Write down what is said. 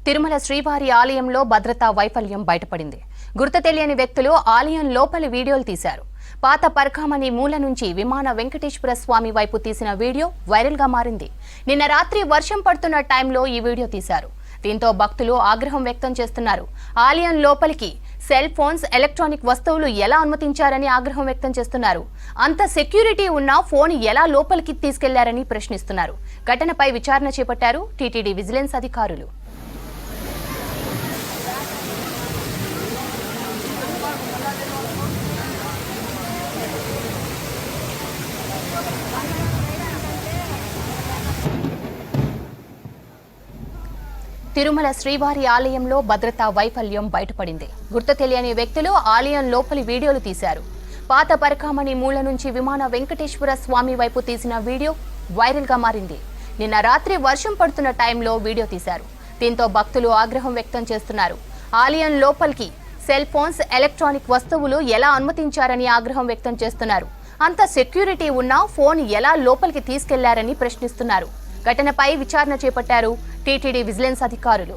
తిరుమల శ్రీవారి ఆలయంలో భద్రతా వైఫల్యం బయటపడింది. గుర్తు తెలియని వ్యక్తులు ఆలయం లోపలి వీడియోలు తీశారు. పాత పరకామణి మూల నుంచి విమాన వెంకటేశ్వర స్వామి వైపు తీసిన వీడియో వైరల్ గా మారింది. నిన్న రాత్రి వర్షం పడుతున్న టైంలో ఈ వీడియో తీశారు. దీంతో భక్తులు ఆగ్రహం వ్యక్తం చేస్తున్నారు. ఆలయం లోపలికి సెల్ ఫోన్స్, ఎలక్ట్రానిక్ వస్తువులు ఎలా అనుమతించారని ఆగ్రహం వ్యక్తం చేస్తున్నారు. అంత సెక్యూరిటీ ఉన్న ఫోన్ ఎలా లోపలికి తీసుకెళ్లారని ప్రశ్నిస్తున్నారు. ఘటనపై విచారణ చేపట్టారు టీటీడీ విజిలెన్స్ అధికారులు. తిరుమల శ్రీవారి ఆలయంలో భద్రతా వైఫల్యం బయటపడింది. గుర్తు తెలియని వ్యక్తులు ఆలయం లోపలి వీడియోలు తీశారు. పాత పరకామణి మూల నుంచి విమాన వెంకటేశ్వర స్వామి వైపు తీసిన వీడియో వైరల్ గా మారింది. నిన్న రాత్రి వర్షం పడుతున్న టైంలో వీడియో తీశారు. దీంతో భక్తులు ఆగ్రహం వ్యక్తం చేస్తున్నారు. ఆలయం లోపలికి సెల్ ఫోన్స్, ఎలక్ట్రానిక్ వస్తువులు ఎలా అనుమతించారని ఆగ్రహం వ్యక్తం చేస్తున్నారు. అంత సెక్యూరిటీ ఉన్న ఫోన్ ఎలా లోపలికి తీసుకెళ్లారని ప్రశ్నిస్తున్నారు. ఘటనపై విచారణ చేపట్టారు టీటీడీ విజిలెన్స్ అధికారులు.